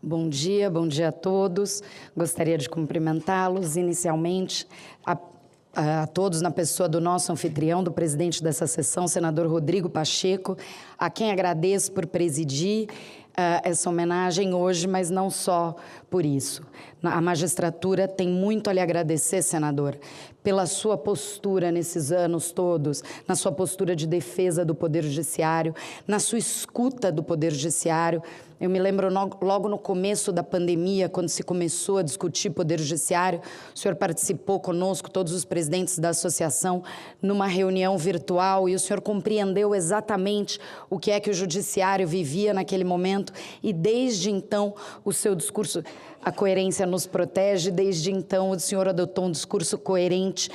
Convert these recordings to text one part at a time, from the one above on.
Bom dia a todos. Gostaria de cumprimentá-los inicialmente a todos na pessoa do nosso anfitrião, do presidente dessa sessão, senador Rodrigo Pacheco, a quem agradeço por presidir essa homenagem hoje, mas não só por isso. A magistratura tem muito a lhe agradecer, senador, pela sua postura nesses anos todos, na sua postura de defesa do Poder Judiciário, na sua escuta do Poder Judiciário. Eu me lembro logo no começo da pandemia, quando se começou a discutir Poder Judiciário, o senhor participou conosco, todos os presidentes da associação, numa reunião virtual, e o senhor compreendeu exatamente o que é que o Judiciário vivia naquele momento, e desde então o seu discurso, a coerência nos protege, desde então o senhor adotou um discurso coerente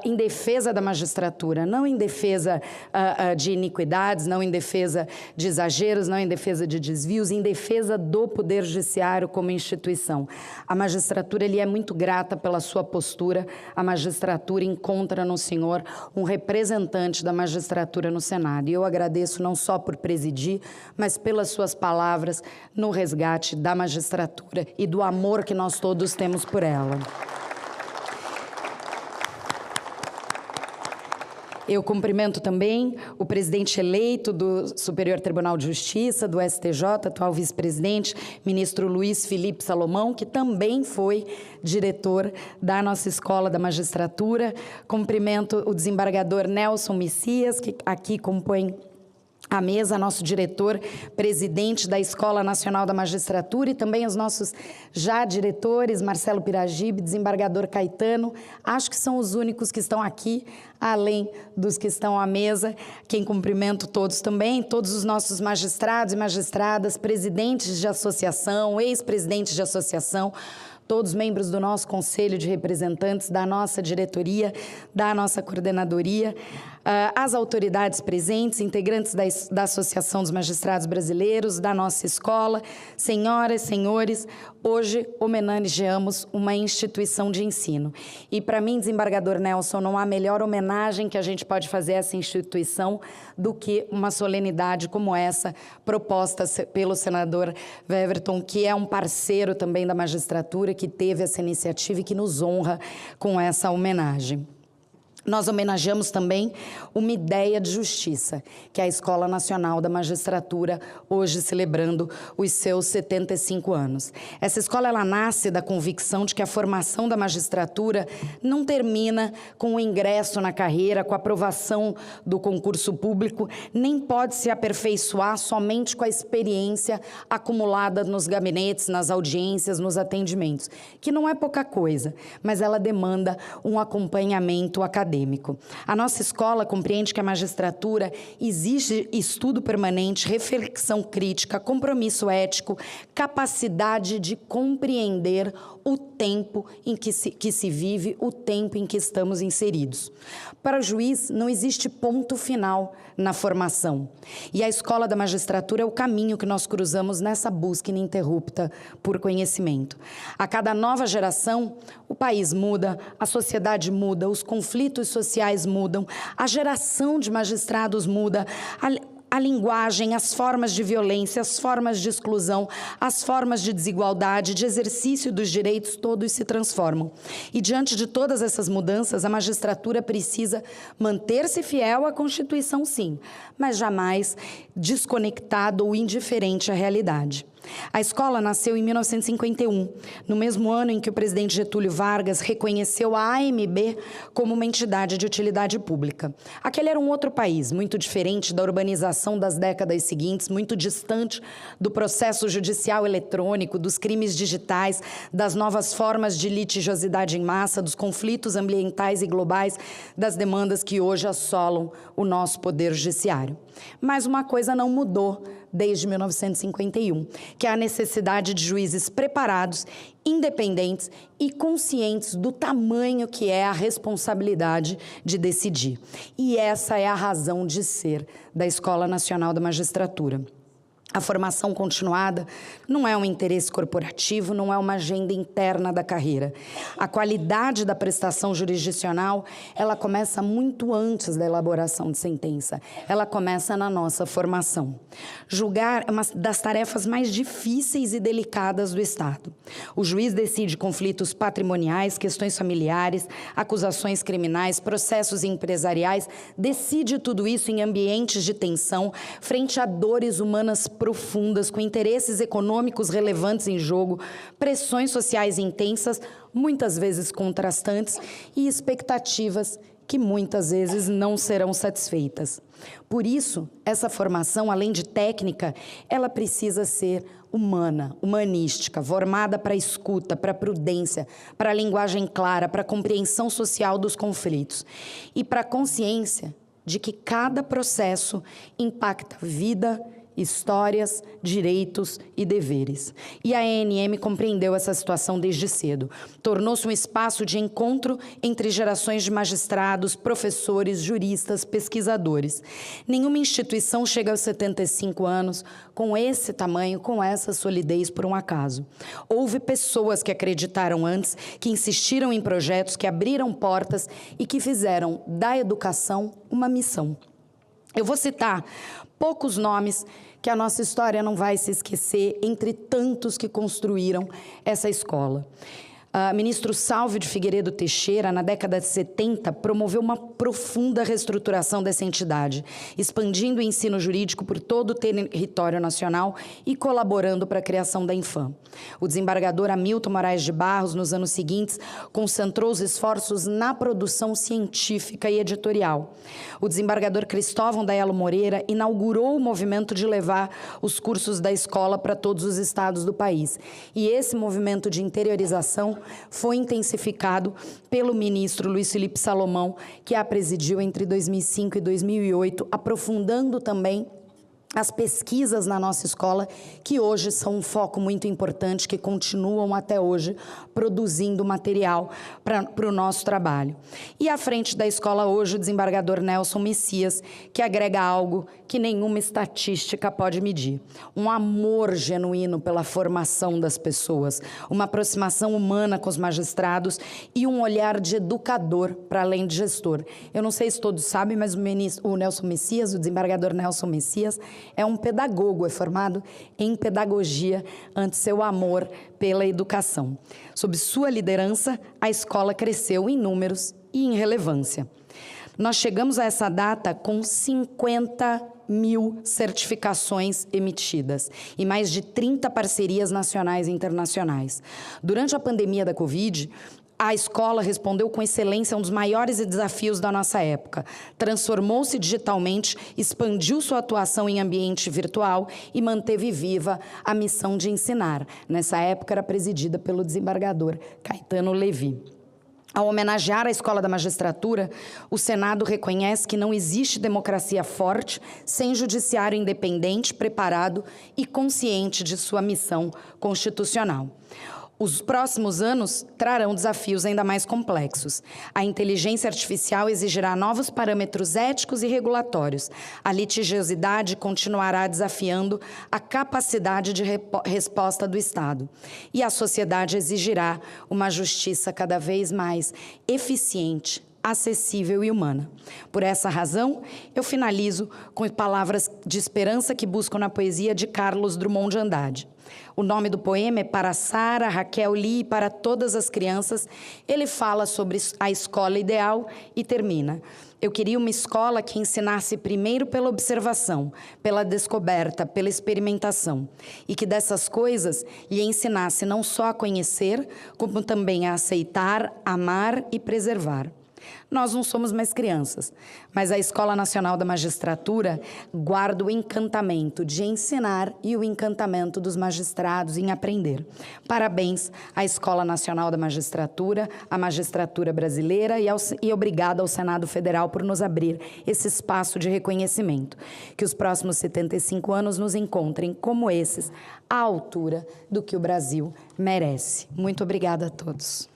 em defesa da magistratura, não em defesa de iniquidades, não em defesa de exageros, não em defesa de desvios, em defesa do Poder Judiciário como instituição. A magistratura é muito grata pela sua postura, a magistratura encontra no senhor um representante da magistratura no Senado. E eu agradeço não só por presidir, mas pelas suas palavras no resgate da magistratura e do amor que nós todos temos por ela. Eu cumprimento também o presidente eleito do Superior Tribunal de Justiça, do STJ, atual vice-presidente, ministro Luiz Felipe Salomão, que também foi diretor da nossa Escola da Magistratura. Cumprimento o desembargador Nelson Messias, que aqui compõe a mesa, nosso diretor, presidente da Escola Nacional da Magistratura, e também os nossos já diretores, Marcelo Piragibe, desembargador Caetano. Acho que são os únicos que estão aqui, além dos que estão à mesa, quem cumprimento todos também, todos os nossos magistrados e magistradas, presidentes de associação, ex-presidentes de associação, todos membros do nosso Conselho de Representantes, da nossa diretoria, da nossa coordenadoria, as autoridades presentes, integrantes da Associação dos Magistrados Brasileiros, da nossa escola, senhoras, senhores, hoje homenageamos uma instituição de ensino. E para mim, desembargador Nelson, não há melhor homenagem que a gente pode fazer a essa instituição do que uma solenidade como essa, proposta pelo senador Weverton, que é um parceiro também da magistratura, que teve essa iniciativa e que nos honra com essa homenagem. Nós homenageamos também uma ideia de justiça, que é a Escola Nacional da Magistratura, hoje celebrando os seus 75 anos. Essa escola, ela nasce da convicção de que a formação da magistratura não termina com o ingresso na carreira, com a aprovação do concurso público, nem pode se aperfeiçoar somente com a experiência acumulada nos gabinetes, nas audiências, nos atendimentos, que não é pouca coisa, mas ela demanda um acompanhamento acadêmico. A nossa escola compreende que a magistratura exige estudo permanente, reflexão crítica, compromisso ético, capacidade de compreender o tempo em que se vive, o tempo em que estamos inseridos. Para o juiz, não existe ponto final na formação. E a Escola da Magistratura é o caminho que nós cruzamos nessa busca ininterrupta por conhecimento. A cada nova geração, o país muda, a sociedade muda, os conflitos sociais mudam, a geração de magistrados muda, a linguagem, as formas de violência, as formas de exclusão, as formas de desigualdade, de exercício dos direitos, todos se transformam. E diante de todas essas mudanças, a magistratura precisa manter-se fiel à Constituição, sim, mas jamais desconectado ou indiferente à realidade. A escola nasceu em 1951, no mesmo ano em que o presidente Getúlio Vargas reconheceu a AMB como uma entidade de utilidade pública. Aquele era um outro país, muito diferente da urbanização das décadas seguintes, muito distante do processo judicial eletrônico, dos crimes digitais, das novas formas de litigiosidade em massa, dos conflitos ambientais e globais, das demandas que hoje assolam o nosso poder judiciário. Mas uma coisa não mudou desde 1951, que é a necessidade de juízes preparados, independentes e conscientes do tamanho que é a responsabilidade de decidir. E essa é a razão de ser da Escola Nacional da Magistratura. A formação continuada não é um interesse corporativo, não é uma agenda interna da carreira. A qualidade da prestação jurisdicional, ela começa muito antes da elaboração de sentença. Ela começa na nossa formação. Julgar é uma das tarefas mais difíceis e delicadas do Estado. O juiz decide conflitos patrimoniais, questões familiares, acusações criminais, processos empresariais, decide tudo isso em ambientes de tensão, frente a dores humanas profundas, com interesses econômicos relevantes em jogo, pressões sociais intensas, muitas vezes contrastantes, e expectativas que muitas vezes não serão satisfeitas. Por isso, essa formação, além de técnica, ela precisa ser humana, humanística, formada para a escuta, para a prudência, para a linguagem clara, para a compreensão social dos conflitos e para a consciência de que cada processo impacta vida, histórias, direitos e deveres. E a ANM compreendeu essa situação desde cedo. Tornou-se um espaço de encontro entre gerações de magistrados, professores, juristas, pesquisadores. Nenhuma instituição chega aos 75 anos com esse tamanho, com essa solidez por um acaso. Houve pessoas que acreditaram antes, que insistiram em projetos, que abriram portas e que fizeram da educação uma missão. Eu vou citar poucos nomes que a nossa história não vai se esquecer, entre tantos que construíram essa escola. Ministro Salvio de Figueiredo Teixeira, na década de 70, promoveu uma profunda reestruturação dessa entidade, expandindo o ensino jurídico por todo o território nacional e colaborando para a criação da Infam. O desembargador Hamilton Moraes de Barros, nos anos seguintes, concentrou os esforços na produção científica e editorial. O desembargador Cristóvão Daelo Moreira inaugurou o movimento de levar os cursos da escola para todos os estados do país. E esse movimento de interiorização foi intensificado pelo ministro Luiz Filipe Salomão, que a presidiu entre 2005 e 2008, aprofundando também as pesquisas na nossa escola, que hoje são um foco muito importante, que continuam até hoje produzindo material para o nosso trabalho. E à frente da escola hoje, o desembargador Nelson Messias, que agrega algo que nenhuma estatística pode medir. Um amor genuíno pela formação das pessoas, uma aproximação humana com os magistrados e um olhar de educador para além de gestor. Eu não sei se todos sabem, mas o Nelson Messias, o desembargador Nelson Messias, é um pedagogo, é formado em pedagogia ante seu amor pela educação. Sob sua liderança, a escola cresceu em números e em relevância. Nós chegamos a essa data com 50.000 certificações emitidas e mais de 30 parcerias nacionais e internacionais. Durante a pandemia da Covid, a escola respondeu com excelência a um dos maiores desafios da nossa época. Transformou-se digitalmente, expandiu sua atuação em ambiente virtual e manteve viva a missão de ensinar. Nessa época era presidida pelo desembargador Caetano Levi. Ao homenagear a Escola da Magistratura, o Senado reconhece que não existe democracia forte sem judiciário independente, preparado e consciente de sua missão constitucional. Os próximos anos trarão desafios ainda mais complexos. A inteligência artificial exigirá novos parâmetros éticos e regulatórios. A litigiosidade continuará desafiando a capacidade de resposta do Estado. E a sociedade exigirá uma justiça cada vez mais eficiente, acessível e humana. Por essa razão, eu finalizo com palavras de esperança que buscam na poesia de Carlos Drummond de Andrade. O nome do poema é Para Sara, Raquel, Lee e para todas as crianças. Ele fala sobre a escola ideal e termina: eu queria uma escola que ensinasse primeiro pela observação, pela descoberta, pela experimentação, e que dessas coisas lhe ensinasse não só a conhecer, como também a aceitar, amar e preservar. Nós não somos mais crianças, mas a Escola Nacional da Magistratura guarda o encantamento de ensinar e o encantamento dos magistrados em aprender. Parabéns à Escola Nacional da Magistratura, à magistratura brasileira e obrigada ao Senado Federal por nos abrir esse espaço de reconhecimento. Que os próximos 75 anos nos encontrem como esses, à altura do que o Brasil merece. Muito obrigada a todos.